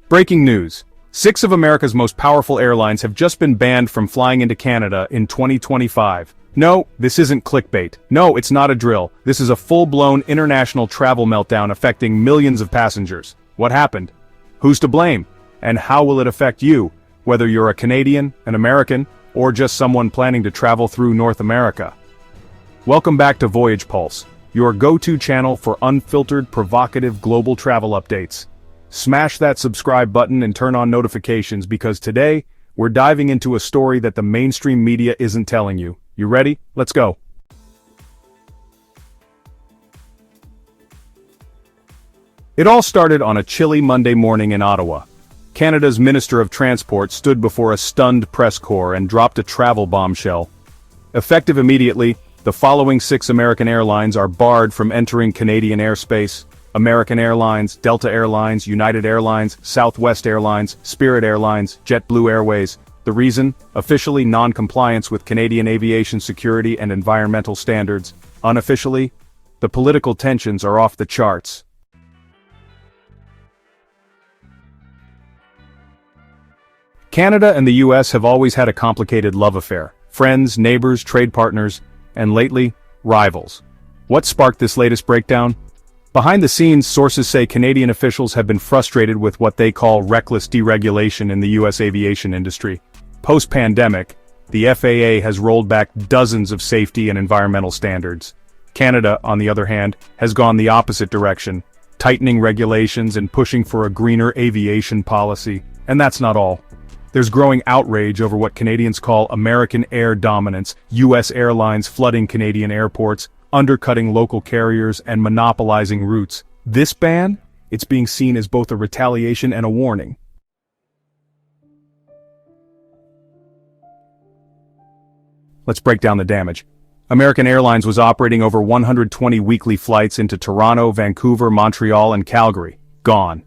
Breaking news. 6 of America's most powerful airlines have just been banned from flying into Canada in 2025. No, this isn't clickbait. No, it's not a drill. This is a full-blown international travel meltdown affecting millions of passengers. What happened? Who's to blame? And how will it affect you, whether you're a Canadian, an American, or just someone planning to travel through North America? Welcome back to Voyage Pulse, your go-to channel for unfiltered, provocative global travel updates. Smash that subscribe button and turn on notifications because today, we're diving into a story that the mainstream media isn't telling you. You ready? Let's go. It all started on a chilly Monday morning in Ottawa. Canada's Minister of Transport stood before a stunned press corps and dropped a travel bombshell. Effective immediately, the following 6 American airlines are barred from entering Canadian airspace: American Airlines, Delta Airlines, United Airlines, Southwest Airlines, Spirit Airlines, JetBlue Airways. The reason? Officially, non-compliance with Canadian aviation security and environmental standards. Unofficially, the political tensions are off the charts. Canada and the U.S. have always had a complicated love affair. Friends, neighbors, trade partners, and lately, rivals. What sparked this latest breakdown? Behind the scenes, sources say Canadian officials have been frustrated with what they call reckless deregulation in the U.S. aviation industry. Post-pandemic, the FAA has rolled back dozens of safety and environmental standards. Canada, on the other hand, has gone the opposite direction, tightening regulations and pushing for a greener aviation policy. And that's not all. There's growing outrage over what Canadians call American air dominance, U.S. airlines flooding Canadian airports, undercutting local carriers, and monopolizing routes. This ban? It's being seen as both a retaliation and a warning. Let's break down the damage. American Airlines was operating over 120 weekly flights into Toronto, Vancouver, Montreal, and Calgary. Gone.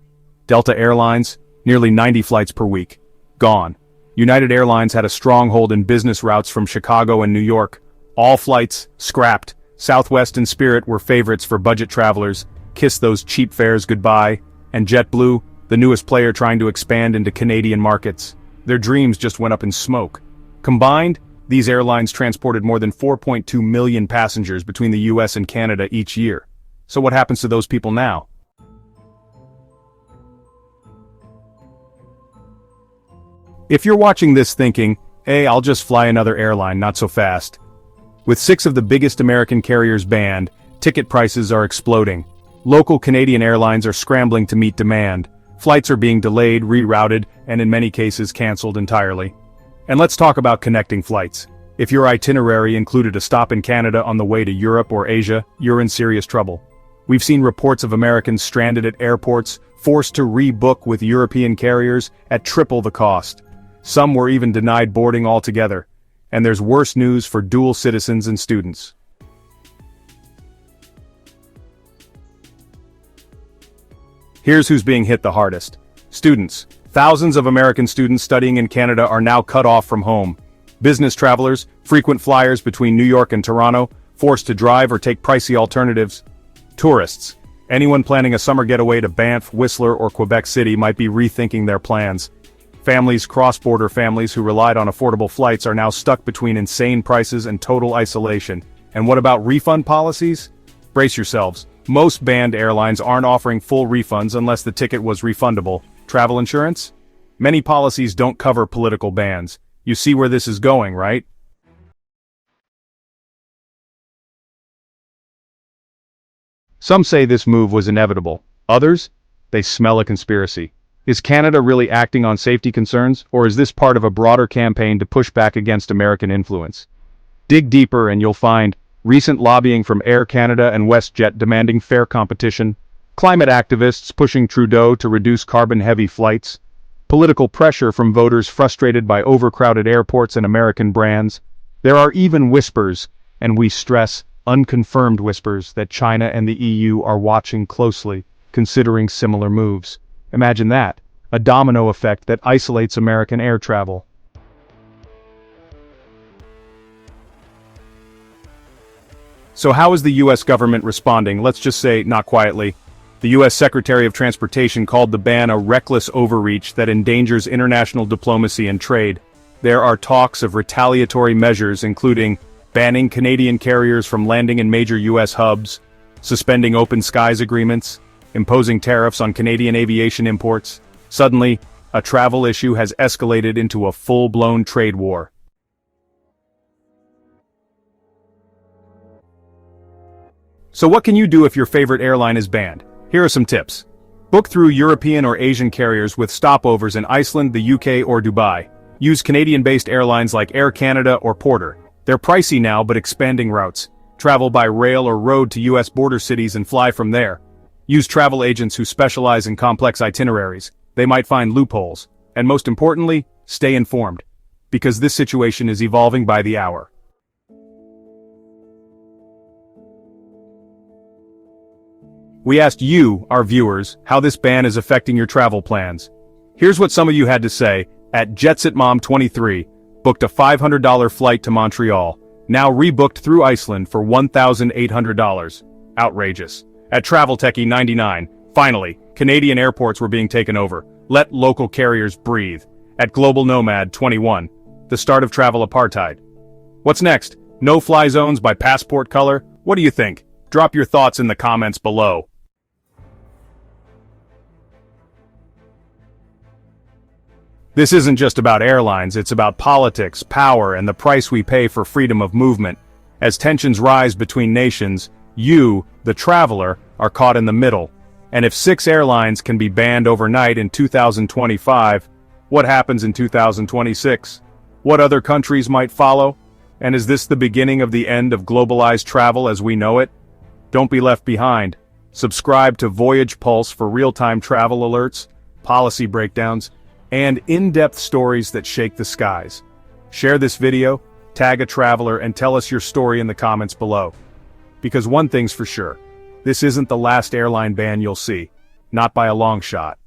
Delta Airlines, nearly 90 flights per week. Gone. United Airlines had a stronghold in business routes from Chicago and New York. All flights scrapped. Southwest and Spirit were favorites for budget travelers. Kiss those cheap fares goodbye. And JetBlue, the newest player trying to expand into Canadian markets. Their dreams just went up in smoke. Combined, these airlines transported more than 4.2 million passengers between the U.S. and Canada each year. So what happens to those people now? If you're watching this thinking, hey, I'll just fly another airline, not so fast. With 6 of the biggest American carriers banned, ticket prices are exploding. Local Canadian airlines are scrambling to meet demand. Flights are being delayed, rerouted, and in many cases canceled entirely. And let's talk about connecting flights. If your itinerary included a stop in Canada on the way to Europe or Asia, you're in serious trouble. We've seen reports of Americans stranded at airports, forced to rebook with European carriers at triple the cost. Some were even denied boarding altogether. And there's worse news for dual citizens and students. Here's who's being hit the hardest. Students. Thousands of American students studying in Canada are now cut off from home. Business travelers, frequent flyers between New York and Toronto, forced to drive or take pricey alternatives. Tourists. Anyone planning a summer getaway to Banff, Whistler, or Quebec City might be rethinking their plans. Families, cross-border families who relied on affordable flights are now stuck between insane prices and total isolation. And what about refund policies? Brace yourselves. Most banned airlines aren't offering full refunds unless the ticket was refundable. Travel insurance? Many policies don't cover political bans. You see where this is going, right? Some say this move was inevitable. Others? They smell a conspiracy. Is Canada really acting on safety concerns, or is this part of a broader campaign to push back against American influence? Dig deeper and you'll find recent lobbying from Air Canada and WestJet demanding fair competition, climate activists pushing Trudeau to reduce carbon-heavy flights, political pressure from voters frustrated by overcrowded airports and American brands. There are even whispers, and we stress unconfirmed whispers, that China and the EU are watching closely, considering similar moves. Imagine that, a domino effect that isolates American air travel. So how is the U.S. government responding? Let's just say, not quietly. The U.S. Secretary of Transportation called the ban a reckless overreach that endangers international diplomacy and trade. There are talks of retaliatory measures including banning Canadian carriers from landing in major U.S. hubs, suspending open skies agreements, imposing tariffs on Canadian aviation imports. Suddenly, a travel issue has escalated into a full-blown trade war. So what can you do if your favorite airline is banned? Here are some tips. Book through European or Asian carriers with stopovers in Iceland, the UK, or Dubai. Use Canadian-based airlines like Air Canada or Porter. They're pricey now but expanding routes. Travel by rail or road to US border cities and fly from there. Use travel agents who specialize in complex itineraries. They might find loopholes. And most importantly, stay informed. Because this situation is evolving by the hour. We asked you, our viewers, how this ban is affecting your travel plans. Here's what some of you had to say. At JetSitMom23, booked a $500 flight to Montreal, now rebooked through Iceland for $1,800. Outrageous. At TravelTechie99, finally, Canadian airports were being taken over. Let local carriers breathe. At Global Nomad 21, the start of travel apartheid. What's next? No-fly zones by passport color? What do you think? Drop your thoughts in the comments below. This isn't just about airlines, it's about politics, power, and the price we pay for freedom of movement. As tensions rise between nations, you, the traveler, are caught in the middle. And if 6 airlines can be banned overnight in 2025, what happens in 2026? What other countries might follow? And is this the beginning of the end of globalized travel as we know it? Don't be left behind. Subscribe to Voyage Pulse for real-time travel alerts, policy breakdowns, and in-depth stories that shake the skies. Share this video, tag a traveler, and tell us your story in the comments below. Because one thing's for sure, this isn't the last airline ban you'll see. Not by a long shot.